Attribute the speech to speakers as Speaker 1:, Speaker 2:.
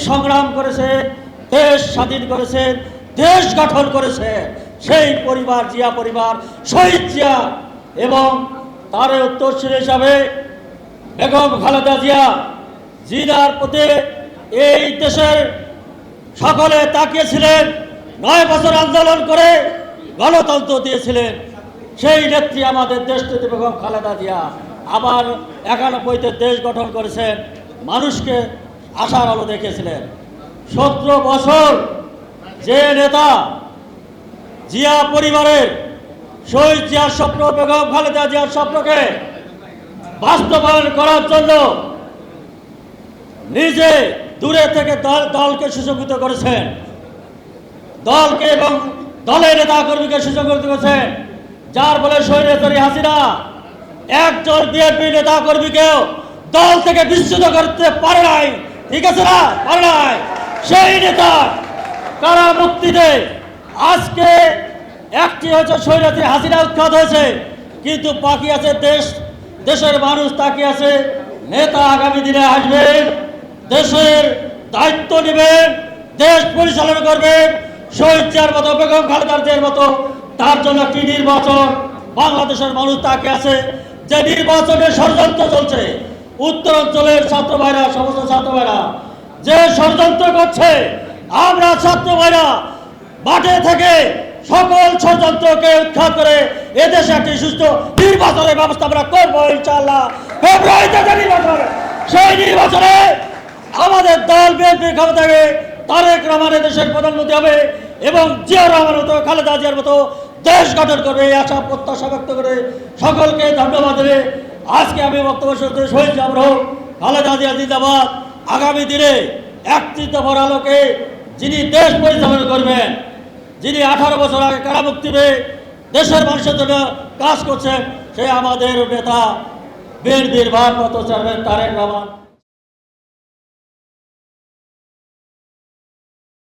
Speaker 1: সংগ্রাম করেছে, দেশ স্বাধীন করেছে, দেশ গঠন করেছে, সেই পরিবার জিয়া পরিবার, শহীদ জিয়া এবং তার উত্তরসূরি হিসাবে বেগম খালেদা জিয়া, জিনার প্রতি এই দেশের সকলে তাকিয়েছিলেন। 9 বছর আন্দোলন করে গণতন্ত্র দিয়েছিলেন সেই নেত্রী আমাদের দেশনেত্রী বেগম খালেদা জিয়া। আবার 91-তে দেশ গঠন করেছেন, মানুষকে আশার আলো দেখিয়েছিলেন। 17 বছর যে নেতা জিয়া পরিবারের, শহীদ জিয়ার স্বপ্ন, বেগম খালেদা জিয়ার স্বপ্নকে বাস্তবায়ন করার জন্য নিজে দূরে থেকে দলকে সুসংগঠিত করেছেন, দলকে এবং দলের নেতা কর্মীকে সুসংগঠিত করেছেন, যার ফলে স্বৈরাচারী হাসিনা একজন বিএনপি নেতা কর্মীকেও দল থেকে বিচ্যুত করতে পারে নাই। ঠিক আছে না? পারে নাই। সেই নেতা কারা মুক্তিতে আজকে একটি হচ্ছে স্বৈরাচারী হাসিনা উৎখাত হয়েছে, কিন্তু বাকি আছে দেশের মানুষ তাকিয়ে আছে। নেতা আগামী দিনে আসবেন, দেশের দায়িত্ব নেবেন, দেশ পরিচালনা করবেন শহীদ জিয়ার মতো, বেগম খালেদা জিয়ার মতো। তার জন্য একটি নির্বাচন বাংলাদেশের মানুষ তাকিয়ে আছে। যে নির্বাচনের ষড়যন্ত্র চলছে, উত্তরাঞ্চলের ছাত্র ভাইরা, সমস্ত ছাত্র ভাইরা যে ষড়যন্ত্র করছে, আমরা ছাত্র ভাইরা মাঠে থেকে সকল ষড়যন্ত্রকে উৎখাত করে এদেশে একটি সুস্থ নির্বাচনের ব্যবস্থা আমরা করবো ইনশাআল্লাহ। ফেব্রুয়ারিতে যে নির্বাচন, সেই নির্বাচনে আমাদের দল বিএনপি ক্ষমতাকে তারেক রহমানের দেশের প্রধানমন্ত্রী হবে এবং জিয়া রহমানের মতো, খালেদা জিয়ার মতো দেশ গঠন করবে, এই আশা প্রত্যাশা ব্যক্ত করে সকলকে ধন্যবাদ দেবে। আজকে আমি বক্তব্য শুনতে শহীদ জামর হোক, খালেদা জিয়া জিন্দাবাদ। আগামী দিনে একত্রিত দফার আলোকে যিনি দেশ পরিচালনা করবেন, যিনি 18 বছর আগে কারামুক্তি পেয়ে দেশের মানুষের জন্য কাজ করছেন, সে আমাদের নেতা বিএনপির ভারপ্রাপ্ত চেয়ারম্যান তারেক রহমান।